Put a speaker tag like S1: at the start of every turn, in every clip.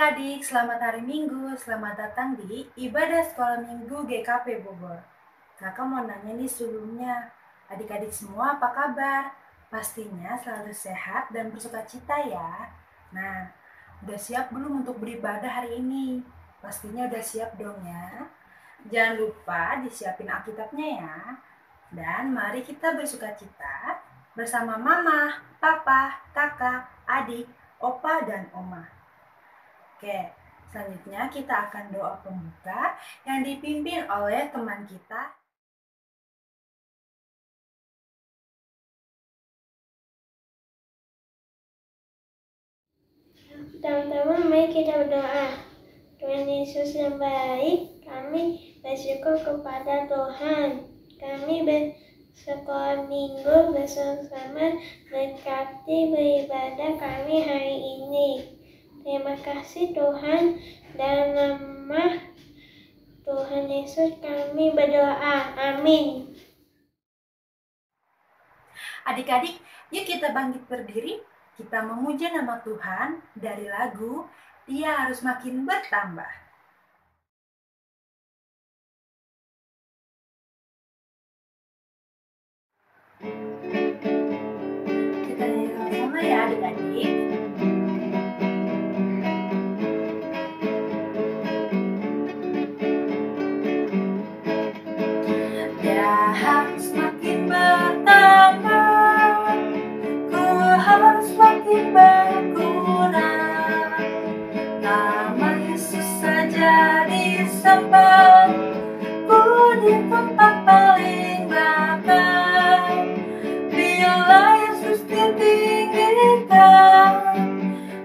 S1: adik-adik, selamat hari Minggu. Selamat datang di ibadah sekolah Minggu GKP Bogor. Kakak mau nanya nih sebelumnya, adik-adik semua apa kabar? Pastinya selalu sehat dan bersukacita ya. Nah, udah siap belum untuk beribadah hari ini? Pastinya udah siap dong ya. Jangan lupa disiapin Alkitabnya ya. Dan mari kita bersukacita bersama mama, papa, kakak, adik, opa, dan oma. Oke, selanjutnya kita akan doa pembuka yang dipimpin oleh teman kita.
S2: Pertama-tama mari kita berdoa. Tuhan Yesus yang baik, kami bersyukur kepada Tuhan. Kami bersekolah minggu bersama berkati beribadah kami hari ini. Terima kasih Tuhan, dalam nama Tuhan Yesus kami berdoa. Amin.
S1: Adik-adik, yuk kita bangkit berdiri. Kita memuja nama Tuhan dari lagu Dia Harus Makin Bertambah. Kita nyanyi sama-sama ya adik-adik. Dia harus makin bertambah, ku harus makin berkurang. Nama Yesus saja disembah, ku di tempat paling belakang. Bila Yesus ditinggikan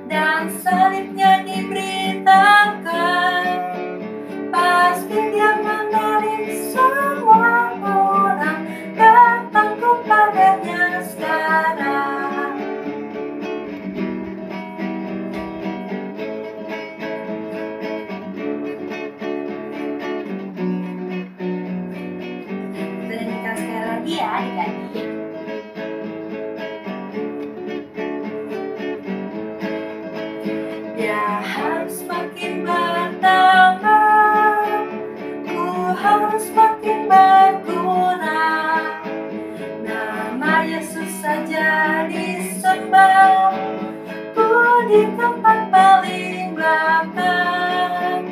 S1: dan salibnya diberitakan, pasti Dia menarik semua orang datang kepadanya sekarang. Kita nyanyikan sekali lagi ya adik-adik. Dia harus makin bertambah, ku harus makin berkurang. Nama Yesus saja disembah, ku di tempat paling belakang.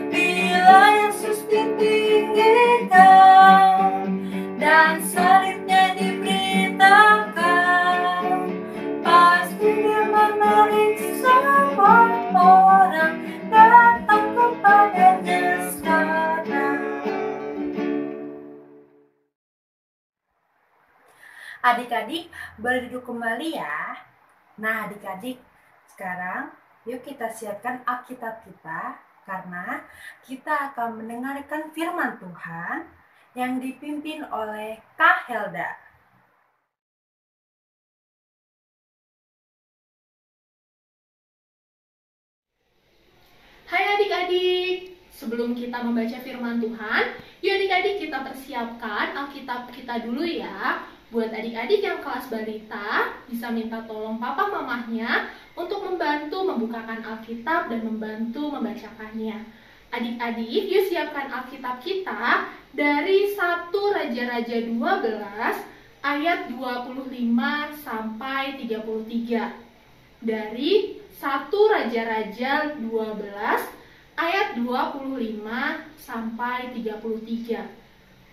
S1: Bila Yesus ditinggikan dan salibnya diberitakan, pasti Dia menarik semua orang datang kepadanya sekarang. Adik-adik boleh duduk kembali ya. Nah adik-adik, sekarang yuk kita siapkan Alkitab kita, karena kita akan mendengarkan firman Tuhan yang dipimpin oleh Kak Helda.
S3: Hai adik-adik, sebelum kita membaca firman Tuhan, yuk adik-adik kita persiapkan Alkitab kita dulu ya. Buat adik-adik yang kelas balita, bisa minta tolong papa mamahnya untuk membantu membukakan Alkitab dan membantu membacakannya. Adik-adik, yuk siapkan Alkitab kita dari 1 Raja-Raja 12 ayat 25 sampai 33. Dari 1 Raja-Raja 12 ayat 25 sampai 33.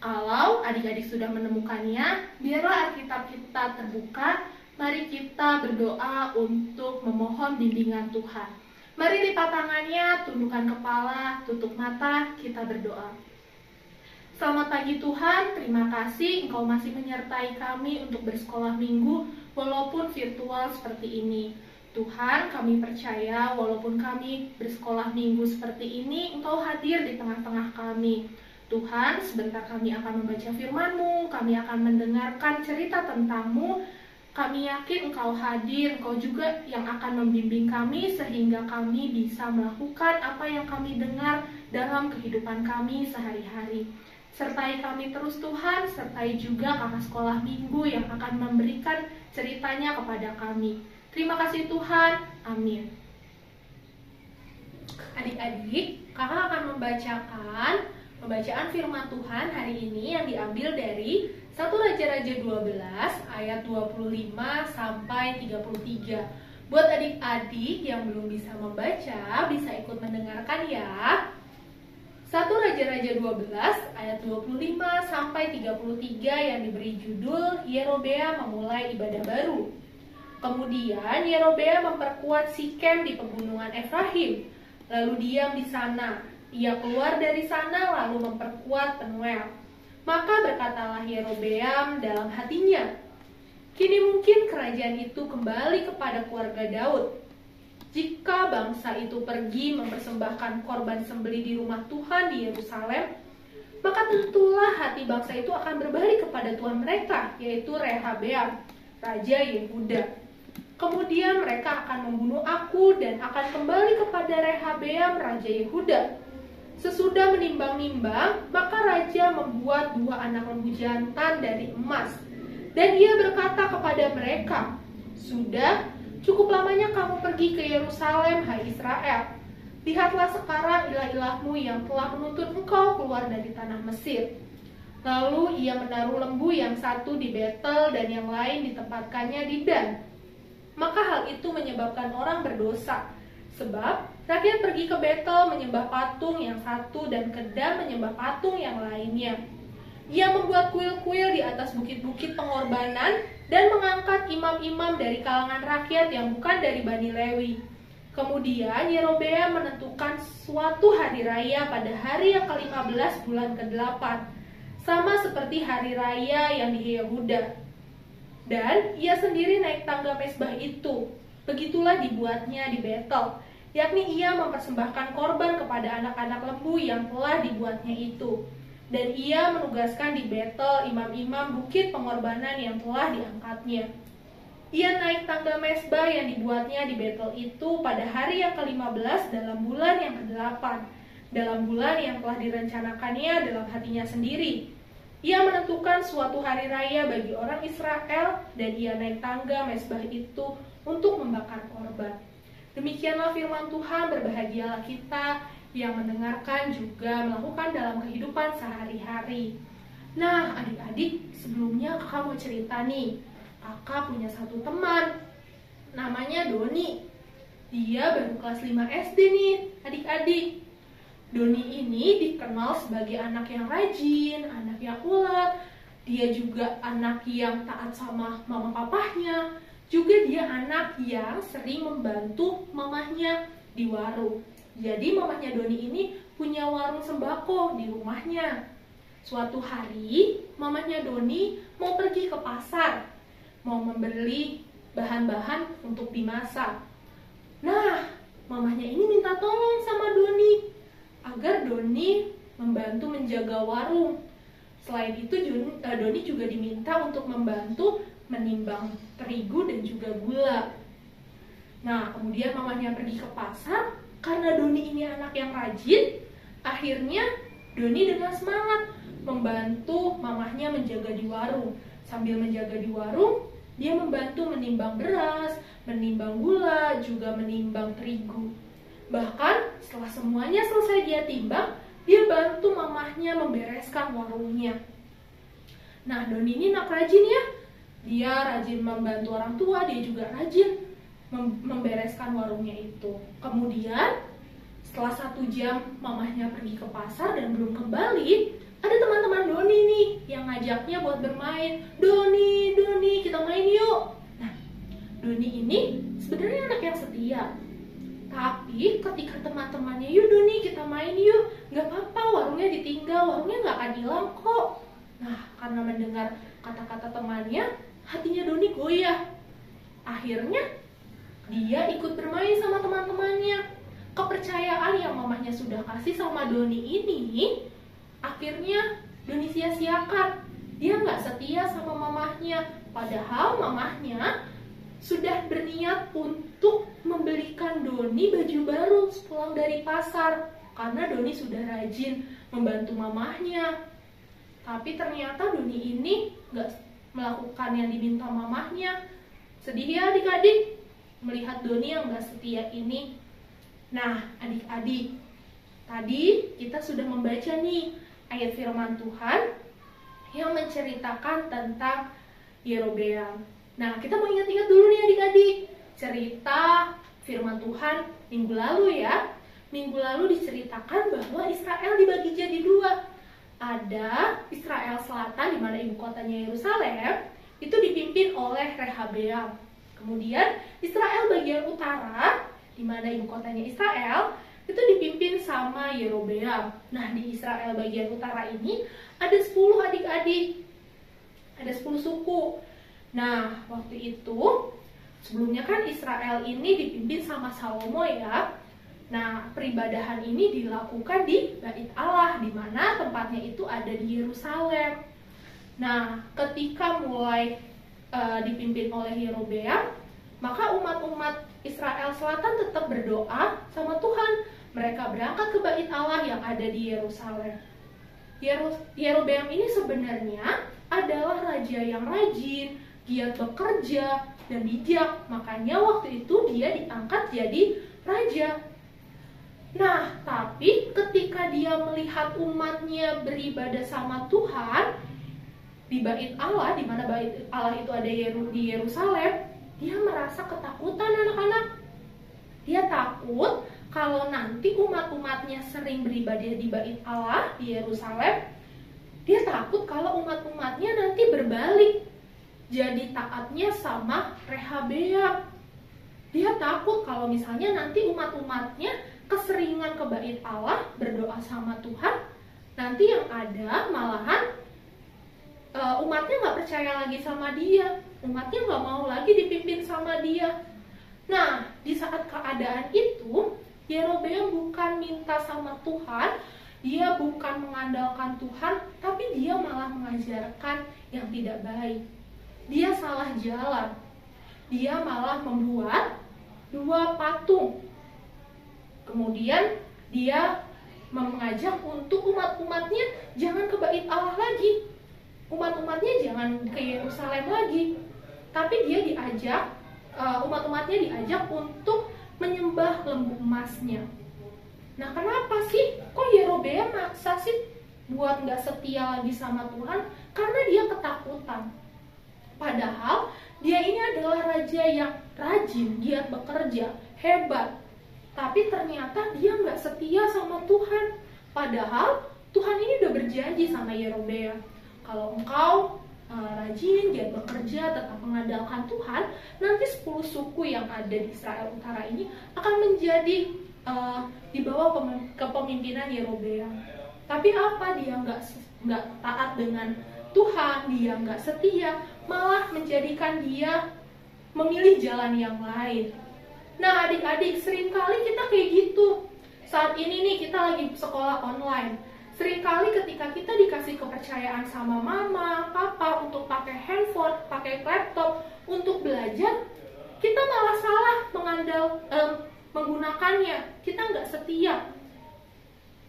S3: Kalau adik-adik sudah menemukannya, biarlah Alkitab kita terbuka. Mari kita berdoa untuk memohon bimbingan Tuhan. Mari lipat tangannya, tundukkan kepala, tutup mata, kita berdoa. Selamat pagi Tuhan, terima kasih Engkau masih menyertai kami untuk bersekolah minggu walaupun virtual seperti ini. Tuhan, kami percaya walaupun kami bersekolah minggu seperti ini, Engkau hadir di tengah-tengah kami. Tuhan, sebentar kami akan membaca firman-Mu, kami akan mendengarkan cerita tentang-Mu. Kami yakin Engkau hadir, Engkau juga yang akan membimbing kami sehingga kami bisa melakukan apa yang kami dengar dalam kehidupan kami sehari-hari. Sertai kami terus Tuhan, sertai juga kakak sekolah minggu yang akan memberikan ceritanya kepada kami. Terima kasih Tuhan, amin. adik-adik, kakak akan membacakan pembacaan firman Tuhan hari ini yang diambil dari 1 Raja-Raja 12 ayat 25 sampai 33. Buat adik-adik yang belum bisa membaca, bisa ikut mendengarkan ya. 1 Raja-Raja 12 ayat 25 sampai 33 yang diberi judul Yerobeam memulai ibadah baru. Kemudian Yerobeam memperkuat Sikem di pegunungan Efraim, lalu diam di sana. Ia keluar dari sana lalu memperkuat Penuel. Maka berkatalah Yerobeam dalam hatinya, kini mungkin kerajaan itu kembali kepada keluarga Daud. Jika bangsa itu pergi mempersembahkan korban sembelih di rumah Tuhan di Yerusalem, maka tentulah hati bangsa itu akan berbalik kepada Tuhan mereka, yaitu Rehabeam, Raja Yehuda. Kemudian mereka akan membunuh aku dan akan kembali kepada Rehabeam, Raja Yehuda. Sesudah menimbang-nimbang, maka raja membuat 2 anak lembu jantan dari emas. Dan ia berkata kepada mereka, sudah, cukup lamanya kamu pergi ke Yerusalem, hai Israel. Lihatlah sekarang ilah-ilahmu yang telah menuntut engkau keluar dari tanah Mesir. Lalu ia menaruh lembu yang satu di Betel dan yang lain ditempatkannya di Dan. Maka hal itu menyebabkan orang berdosa, sebab rakyat pergi ke Betel menyembah patung yang satu dan ke Dan menyembah patung yang lainnya. Ia membuat kuil-kuil di atas bukit-bukit pengorbanan dan mengangkat imam-imam dari kalangan rakyat yang bukan dari Bani Lewi. Kemudian Yerobeam menentukan suatu hari raya pada hari yang ke-15 bulan ke-8, sama seperti hari raya yang di Yehuda. Dan ia sendiri naik tangga mezbah itu. Begitulah dibuatnya di Betel, yakni ia mempersembahkan korban kepada anak-anak lembu yang telah dibuatnya itu. Dan ia menugaskan di Betel imam-imam bukit pengorbanan yang telah diangkatnya. Ia naik tangga mezbah yang dibuatnya di Betel itu pada hari yang ke-15 dalam bulan yang ke-8, dalam bulan yang telah direncanakannya dalam hatinya sendiri. Ia menentukan suatu hari raya bagi orang Israel dan ia naik tangga mezbah itu untuk membakar korban. Demikianlah firman Tuhan, berbahagialah kita yang mendengarkan juga melakukan dalam kehidupan sehari-hari. Nah, adik-adik, sebelumnya kakak mau cerita nih. Kakak punya satu teman, namanya Doni. Dia baru kelas 5 SD nih, adik-adik. Doni ini dikenal sebagai anak yang rajin, anak yang ulet. Dia juga anak yang taat sama mama papahnya. Juga dia anak yang sering membantu mamahnya di warung. Jadi mamahnya Doni ini punya warung sembako di rumahnya. Suatu hari mamahnya Doni mau pergi ke pasar, mau membeli bahan-bahan untuk dimasak. Nah, mamahnya ini minta tolong sama Doni agar Doni membantu menjaga warung. Selain itu, Doni juga diminta untuk membantu menimbang terigu dan juga gula. Nah, kemudian mamahnya pergi ke pasar. Karena Doni ini anak yang rajin, akhirnya Doni dengan semangat membantu mamahnya menjaga di warung. Sambil menjaga di warung, dia membantu menimbang beras, menimbang gula, juga menimbang terigu. Bahkan setelah semuanya selesai dia timbang, dia bantu mamahnya membereskan warungnya. Nah, Doni ini anak rajin ya. Dia rajin membantu orang tua, dia juga rajin membereskan warungnya itu. Kemudian setelah 1 jam mamahnya pergi ke pasar dan belum kembali, ada teman-teman Doni nih yang ngajaknya buat bermain. Doni, kita main yuk. Nah, Doni ini sebenarnya anak yang setia. Tapi ketika teman-temannya, yuk Doni kita main yuk, gak apa-apa warungnya ditinggal, warungnya gak akan hilang kok. Nah, karena mendengar kata-kata temannya, hatinya Doni goyah. Akhirnya dia ikut bermain sama teman-temannya. Kepercayaan yang mamahnya sudah kasih sama Doni ini, akhirnya Doni sia-siakan. Dia gak setia sama mamahnya, padahal mamahnya sudah berniat untuk membelikan Doni baju baru pulang dari pasar karena Doni sudah rajin membantu mamahnya. Tapi ternyata Doni ini gak melakukan yang diminta mamahnya. Sedih ya adik-adik melihat Doni yang gak setia ini. Nah, adik-adik, tadi kita sudah membaca nih ayat firman Tuhan yang menceritakan tentang Yerobeam. Nah, kita mau ingat-ingat dulu nih adik-adik, cerita firman Tuhan minggu lalu ya. Minggu lalu diceritakan bahwa Israel dibagi jadi dua. Ada Israel Selatan, di mana ibu kotanya Yerusalem, itu dipimpin oleh Rehabeam. Kemudian Israel bagian utara, di mana ibu kotanya Israel, itu dipimpin sama Yerobeam. Nah, di Israel bagian utara ini ada 10 adik-adik. Ada 10 suku. Nah, waktu itu sebelumnya kan Israel ini dipimpin sama Salomo ya. Nah, peribadahan ini dilakukan di Bait Allah, di mana tempatnya itu ada di Yerusalem. Nah, ketika mulai dipimpin oleh Yerobeam, maka umat-umat Israel Selatan tetap berdoa sama Tuhan. Mereka berangkat ke Bait Allah yang ada di Yerusalem. Yerobeam ini sebenarnya adalah raja yang rajin, giat bekerja, dan bijak. Makanya waktu itu dia diangkat jadi raja. Nah, tapi ketika dia melihat umatnya beribadah sama Tuhan di Bait Allah, di mana Bait Allah itu ada di Yerusalem, dia merasa ketakutan anak-anak. Dia takut kalau nanti umat-umatnya sering beribadah di Bait Allah di Yerusalem, dia takut kalau umat-umatnya nanti berbalik jadi taatnya sama Rehabeam. Dia takut kalau misalnya nanti umat-umatnya keseringan ke Bait Allah berdoa sama Tuhan, nanti yang ada malahan umatnya nggak percaya lagi sama dia, umatnya nggak mau lagi dipimpin sama dia. Nah, di saat keadaan itu, Yerobeam bukan minta sama Tuhan, dia bukan mengandalkan Tuhan, tapi dia malah mengajarkan yang tidak baik. Dia salah jalan. Dia malah membuat 2 patung. Kemudian dia mengajak untuk umat-umatnya jangan ke Bait Allah lagi. Umat-umatnya jangan ke Yerusalem lagi. Tapi dia diajak, umat-umatnya diajak untuk menyembah lembu emasnya. Nah, kenapa sih? Kok Yerobeam maksa sih buat nggak setia lagi sama Tuhan? Karena dia ketakutan. Padahal dia ini adalah raja yang rajin, giat bekerja, hebat. Tapi ternyata dia nggak setia sama Tuhan. Padahal Tuhan ini udah berjanji sama Yerobeam, kalau engkau rajin, giat bekerja, tetap mengandalkan Tuhan, nanti 10 suku yang ada di Israel Utara ini akan menjadi di bawah kepemimpinan Yerobeam. Tapi apa? Dia nggak taat dengan Tuhan, dia nggak setia, malah menjadikan dia memilih jalan yang lain. Nah, adik-adik, seringkali kita kayak gitu. Saat ini nih kita lagi sekolah online. Seringkali ketika kita dikasih kepercayaan sama mama, papa untuk pakai handphone, pakai laptop untuk belajar, kita malah salah menggunakannya. Kita nggak setia.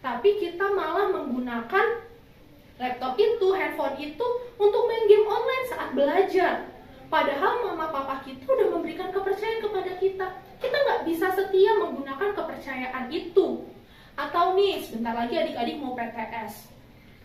S3: Tapi kita malah menggunakan laptop itu, handphone itu untuk main game online saat belajar. Padahal mama papa kita udah memberikan kepercayaan kepada kita. Kita nggak bisa setia menggunakan kepercayaan itu. Atau nih, sebentar lagi adik-adik mau PTS.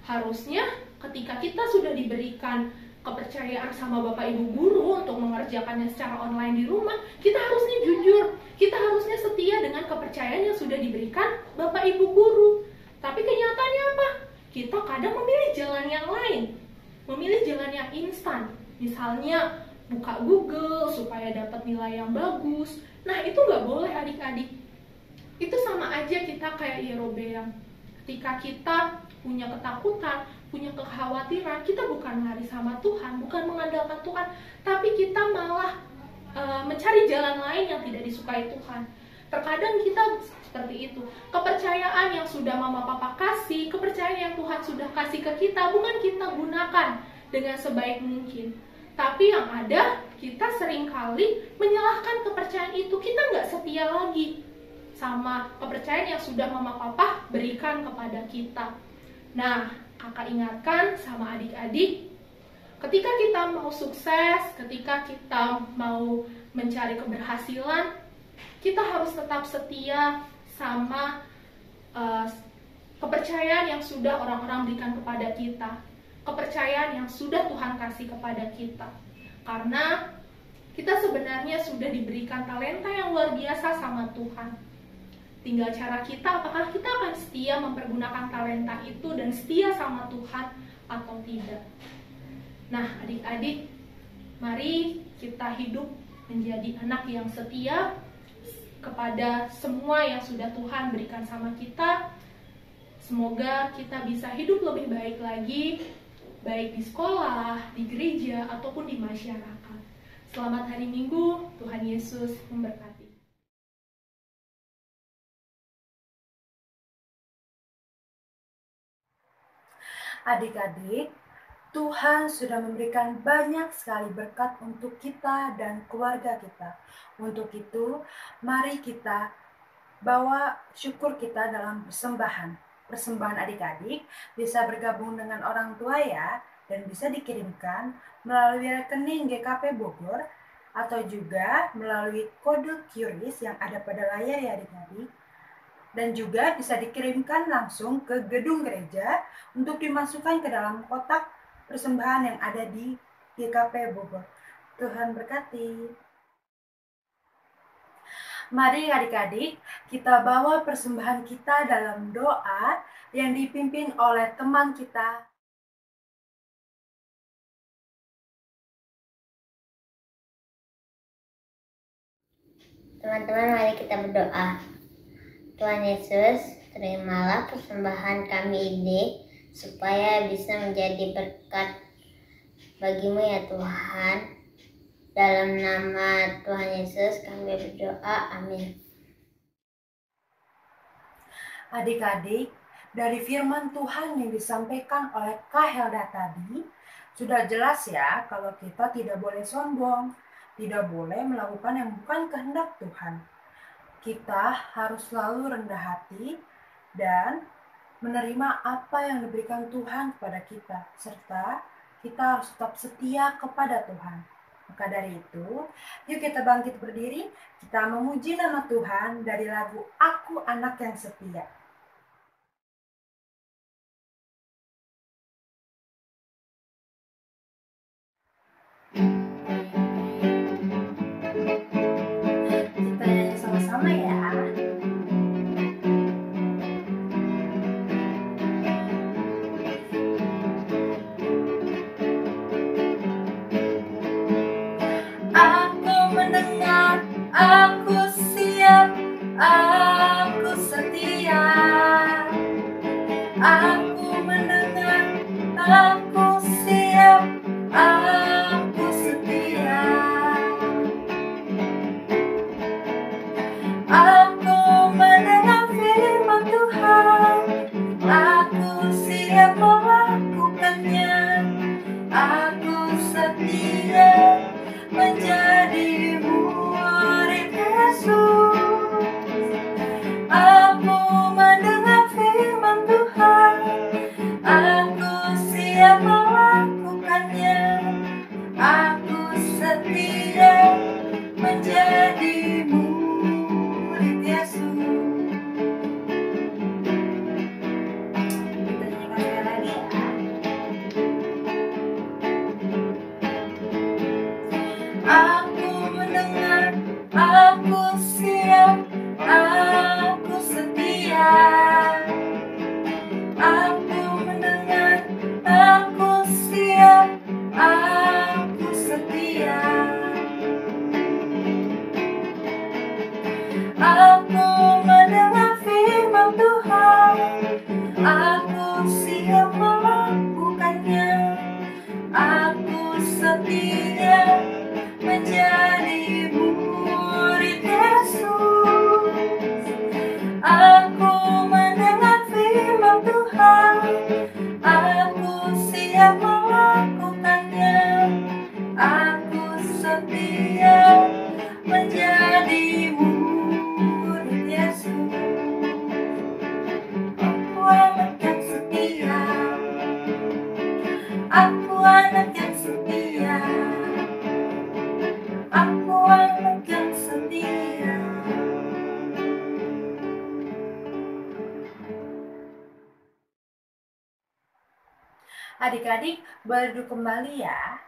S3: Harusnya ketika kita sudah diberikan kepercayaan sama bapak ibu guru untuk mengerjakannya secara online di rumah, kita harusnya jujur. Kita harusnya setia dengan kepercayaan yang sudah diberikan bapak ibu guru. Tapi kenyataannya apa? Kita kadang memilih jalan yang lain. Memilih jalan yang instan. Misalnya buka Google supaya dapat nilai yang bagus. Nah, itu nggak boleh adik-adik. Itu sama aja kita kayak Yerobeam. Ketika kita punya ketakutan, punya kekhawatiran, kita bukan lari sama Tuhan, bukan mengandalkan Tuhan, tapi kita malah mencari jalan lain yang tidak disukai Tuhan. Terkadang kita seperti itu. Kepercayaan yang sudah mama papa kasih, kepercayaan yang Tuhan sudah kasih ke kita, bukan kita gunakan dengan sebaik mungkin. Tapi yang ada, kita seringkali menyalahkan kepercayaan itu. Kita nggak setia lagi sama kepercayaan yang sudah mama papa berikan kepada kita. Nah, kakak ingatkan sama adik-adik, ketika kita mau sukses, ketika kita mau mencari keberhasilan, kita harus tetap setia sama kepercayaan yang sudah orang-orang berikan kepada kita, kepercayaan yang sudah Tuhan kasih kepada kita. Karena kita sebenarnya sudah diberikan talenta yang luar biasa sama Tuhan. Tinggal cara kita, apakah kita akan setia mempergunakan talenta itu dan setia sama Tuhan atau tidak. Nah, adik-adik, mari kita hidup menjadi anak yang setia kepada semua yang sudah Tuhan berikan sama kita. Semoga kita bisa hidup lebih baik lagi, baik di sekolah, di gereja, ataupun di masyarakat. Selamat hari Minggu, Tuhan Yesus memberkati.
S1: Adik-adik, Tuhan sudah memberikan banyak sekali berkat untuk kita dan keluarga kita. Untuk itu, mari kita bawa syukur kita dalam persembahan. Persembahan adik-adik bisa bergabung dengan orang tua ya, dan bisa dikirimkan melalui rekening GKP Bogor atau juga melalui kode QRIS yang ada pada layar ya adik-adik. Dan juga bisa dikirimkan langsung ke gedung gereja untuk dimasukkan ke dalam kotak persembahan yang ada di GKP Bogor. Tuhan berkati. Mari adik-adik, kita bawa persembahan kita dalam doa yang dipimpin oleh teman kita.
S2: Teman-teman, mari kita berdoa. Tuhan Yesus, terimalah persembahan kami ini supaya bisa menjadi berkat bagimu ya Tuhan. Dalam nama Tuhan Yesus kami berdoa, amin.
S1: Adik-adik, dari firman Tuhan yang disampaikan oleh Kak Helda tadi, sudah jelas ya kalau kita tidak boleh sombong, tidak boleh melakukan yang bukan kehendak Tuhan. Kita harus selalu rendah hati dan menerima apa yang diberikan Tuhan kepada kita, serta kita harus tetap setia kepada Tuhan. Maka dari itu, yuk kita bangkit berdiri, kita memuji nama Tuhan dari lagu Aku Anak yang Setia. Kita nyanyi sama-sama ya. Aku mendengar, aku siap, aku setia. Aku mendengar, aku siap, aku setia. Aku mendengar firman Tuhan, aku siap melakukannya. Aku setia menjadi murid Yesus. Aku mendengar firman Tuhan, aku siap melakukannya. Aku setia menjadi murid Yesus. Kita nyanyikan sekali lagi ya. Aku mendengar, aku siap, aku setia. Aku mendengar, aku siap, aku setia. Aku mendengar firman Tuhan, aku siap melakukannya. Aku setia menjadi murid Yesus. Aku mendengar firman Tuhan, aku siap melakukannya. Aku setia menjadi murid Yesus. Aku anak yang setia, aku anak yang setia. Aku anak yang setia. Adik-adik boleh duduk kembali ya.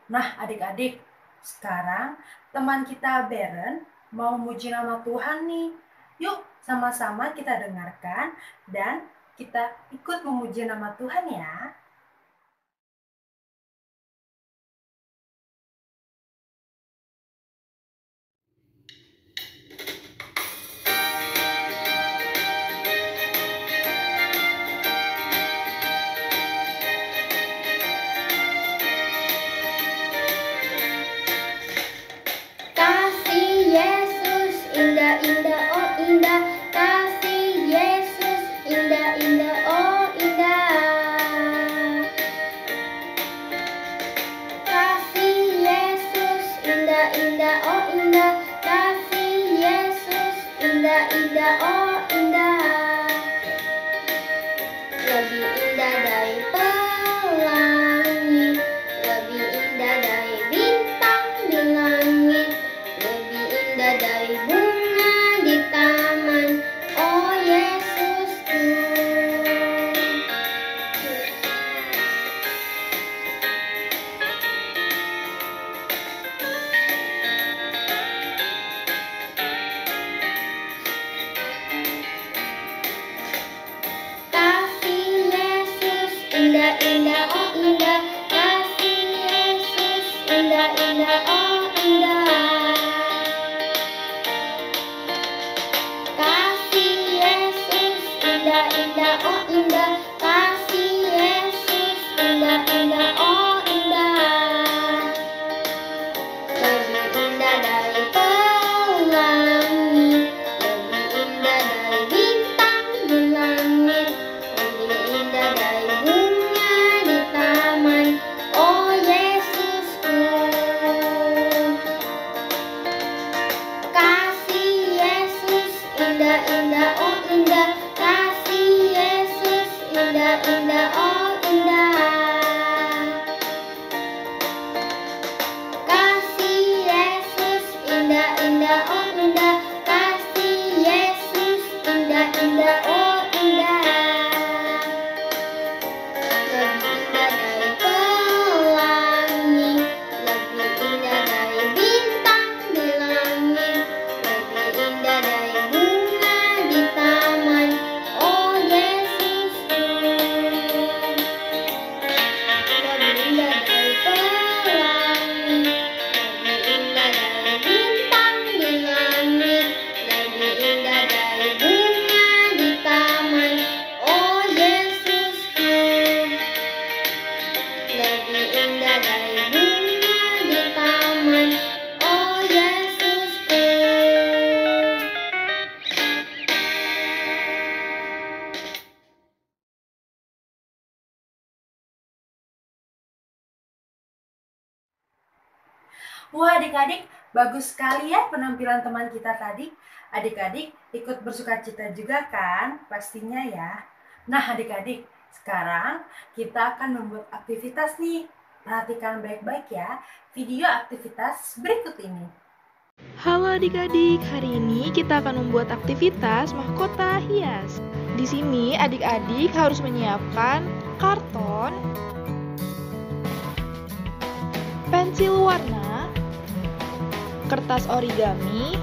S1: Nah adik-adik, sekarang teman kita Beren mau muji nama Tuhan nih. Yuk sama-sama kita dengarkan dan kita ikut memuji nama Tuhan ya.
S2: Kasih Yesus indah-indah, oh indah. Kasih Yesus indah-indah, oh indah. Kasih Yesus indah-indah, oh indah. Kasih Yesus indah-indah, oh indah. Lebih indah dari pelangi, lebih indah dari bintang di langit, lebih indah dari bunga di taman, oh Yesusku. Kasih Yesus indah-indah, oh indah. Kasih Yesus indah-indah, oh indah. Kasih Yesus indah-indah, oh indah. Kasih Yesus indah-indah, oh indah. Lebih indah dari pelangi, lebih indah dari bintang di langit, lebih indah dari bunga di taman, oh Yesusku. Kasih Yesus indah-indah, oh indah. Kasih Yesus indah-indah, oh indah. Kasih Yesus indah-indah, oh indah. Kasih Yesus indah-indah, oh indah. Lebih indah dari pelangi, lebih indah dari bintang di langit, lebih indah dari bunga di taman, oh Yesusku. Lebih indah dari pelangi, lebih indah dari bintang di langit, lebih indah dari bunga di taman, oh Yesusku. Lebih indah dari bunga di taman, oh Yesusku.
S1: Wah adik-adik, bagus sekali ya penampilan teman kita tadi. Adik-adik ikut bersukacita juga kan? Pastinya ya. Nah adik-adik, sekarang kita akan membuat aktivitas nih. Perhatikan baik-baik ya video aktivitas berikut ini.
S4: Halo adik-adik, hari ini kita akan membuat aktivitas mahkota hias. Di sini adik-adik harus menyiapkan karton, pensil warna, kertas origami,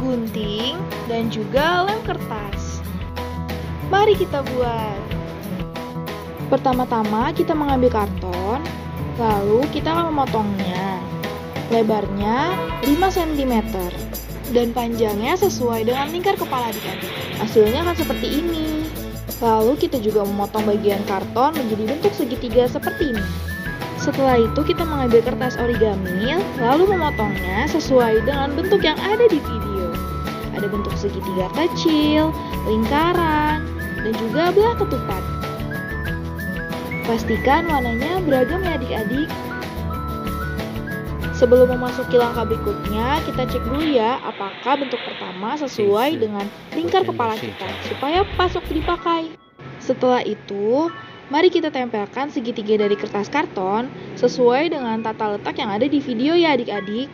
S4: gunting, dan juga lem kertas. Mari kita buat. Pertama-tama kita mengambil karton, lalu kita akan memotongnya. Lebarnya 5 cm dan panjangnya sesuai dengan lingkar kepala adik-adik. Hasilnya akan seperti ini. Lalu kita juga memotong bagian karton menjadi bentuk segitiga seperti ini. Setelah itu kita mengambil kertas origami, lalu memotongnya sesuai dengan bentuk yang ada di video. Ada bentuk segitiga kecil, lingkaran, dan juga belah ketupat. Pastikan warnanya beragam ya adik-adik. Sebelum memasuki langkah berikutnya, kita cek dulu ya apakah bentuk pertama sesuai dengan lingkar kepala kita, supaya pas waktu dipakai. Setelah itu, mari kita tempelkan segitiga dari kertas karton sesuai dengan tata letak yang ada di video ya adik-adik.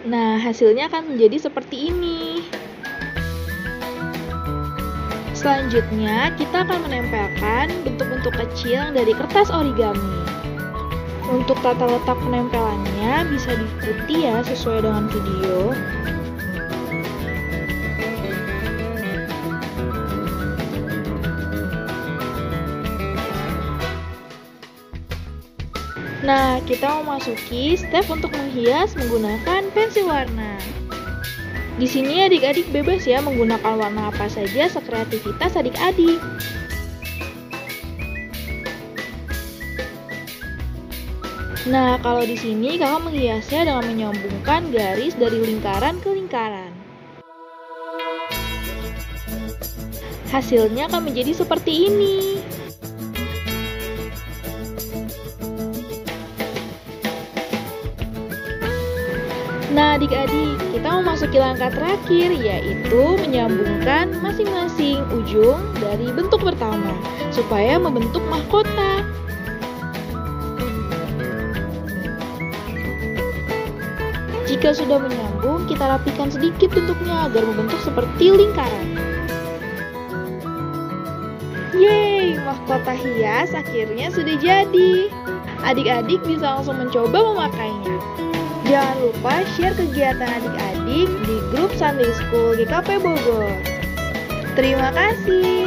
S4: Nah, hasilnya akan menjadi seperti ini. Selanjutnya, kita akan menempelkan bentuk-bentuk kecil dari kertas origami. Untuk tata letak penempelannya bisa diikuti ya sesuai dengan video. Nah, kita memasuki step untuk menghias menggunakan pensil warna. Di sini adik-adik bebas ya menggunakan warna apa saja sekreativitas adik-adik. Nah, kalau di sini kakak menghiasnya dengan menyambungkan garis dari lingkaran ke lingkaran. Hasilnya akan menjadi seperti ini. Nah, adik-adik, kita memasuki langkah terakhir, yaitu menyambungkan masing-masing ujung dari bentuk pertama, supaya membentuk mahkota. Jika sudah menyambung, kita rapikan sedikit bentuknya agar membentuk seperti lingkaran. Yeay, mahkota hias akhirnya sudah jadi. Adik-adik bisa langsung mencoba memakainya. Jangan lupa share kegiatan adik-adik di grup Sunday School GKP Bogor. Terima kasih.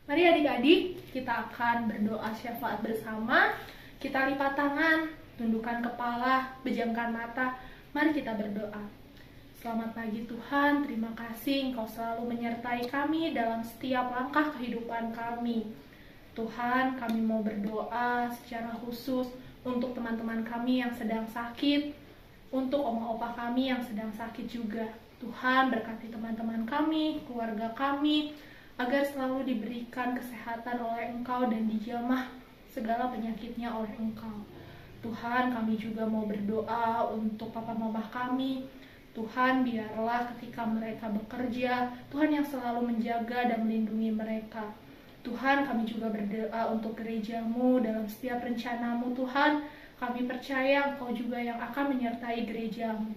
S3: Mari adik-adik, kita akan berdoa syafaat bersama. Kita lipat tangan, tundukkan kepala, pejamkan mata. Mari kita berdoa. Selamat pagi Tuhan, terima kasih Engkau selalu menyertai kami dalam setiap langkah kehidupan kami. Tuhan, kami mau berdoa secara khusus untuk teman-teman kami yang sedang sakit, untuk oma-opa kami yang sedang sakit juga. Tuhan, berkati teman-teman kami, keluarga kami, agar selalu diberikan kesehatan oleh Engkau dan dijamah segala penyakitnya oleh Engkau. Tuhan, kami juga mau berdoa untuk papa mama kami. Tuhan, biarlah ketika mereka bekerja, Tuhan yang selalu menjaga dan melindungi mereka. Tuhan, kami juga berdoa untuk gerejamu dalam setiap rencanamu. Tuhan, kami percaya Engkau juga yang akan menyertai gerejamu.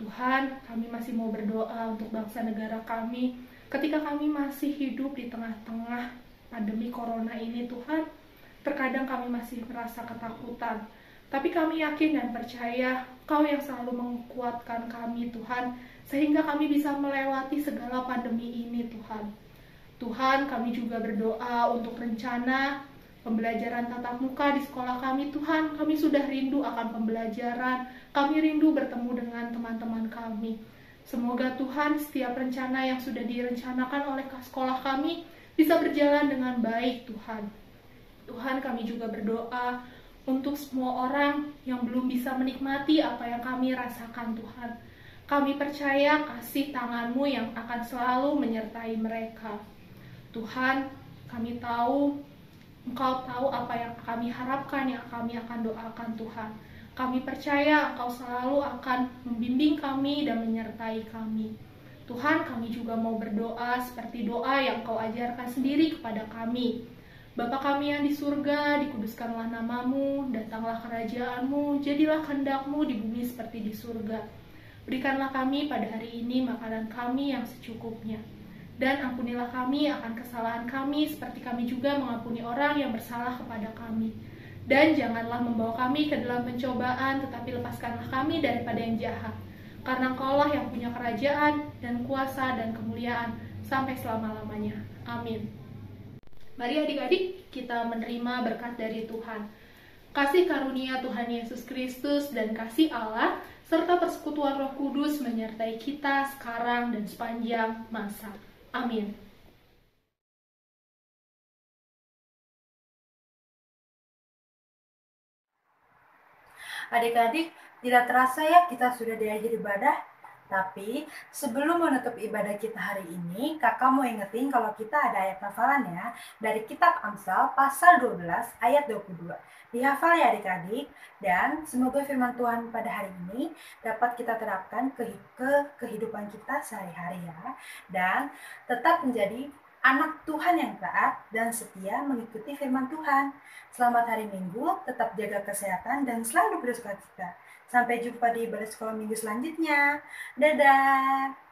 S3: Tuhan, kami masih mau berdoa untuk bangsa negara kami. Ketika kami masih hidup di tengah-tengah pandemi corona ini, Tuhan, terkadang kami masih merasa ketakutan. Tapi kami yakin dan percaya Kau yang selalu menguatkan kami, Tuhan, sehingga kami bisa melewati segala pandemi ini, Tuhan. Tuhan, kami juga berdoa untuk rencana pembelajaran tatap muka di sekolah kami, Tuhan. Kami sudah rindu akan pembelajaran, kami rindu bertemu dengan teman-teman kami. Semoga Tuhan, setiap rencana yang sudah direncanakan oleh sekolah kami bisa berjalan dengan baik, Tuhan. Tuhan, kami juga berdoa untuk semua orang yang belum bisa menikmati apa yang kami rasakan, Tuhan. Kami percaya kasih tangan-Mu yang akan selalu menyertai mereka. Tuhan, kami tahu, Engkau tahu apa yang kami harapkan, yang kami akan doakan, Tuhan. Kami percaya Engkau selalu akan membimbing kami dan menyertai kami. Tuhan, kami juga mau berdoa seperti doa yang Engkau ajarkan sendiri kepada kami. Bapa kami yang di surga, dikuduskanlah nama-Mu, datanglah kerajaan-Mu, jadilah kehendak-Mu di bumi seperti di surga. Berikanlah kami pada hari ini makanan kami yang secukupnya. Dan ampunilah kami akan kesalahan kami, seperti kami juga mengampuni orang yang bersalah kepada kami. Dan janganlah membawa kami ke dalam pencobaan, tetapi lepaskanlah kami daripada yang jahat. Karena Engkau-lah yang punya kerajaan, dan kuasa, dan kemuliaan, sampai selama-lamanya. Amin. Mari adik-adik, kita menerima berkat dari Tuhan. Kasih karunia Tuhan Yesus Kristus dan kasih Allah, serta persekutuan Roh Kudus menyertai kita sekarang dan sepanjang masa. Amin.
S1: Adik-adik, tidak terasa ya kita sudah diajar ibadah. Tapi sebelum menutup ibadah kita hari ini, kakak mau ingetin kalau kita ada ayat hafalannya dari kitab Amsal pasal 12 ayat 22. Dihafal ya adik-adik, dan semoga firman Tuhan pada hari ini dapat kita terapkan ke kehidupan kita sehari-hari ya. Dan tetap menjadi anak Tuhan yang taat dan setia mengikuti firman Tuhan. Selamat hari Minggu, tetap jaga kesehatan dan selalu bersukacita. Sampai jumpa di ibadah sekolah minggu selanjutnya. Dadah!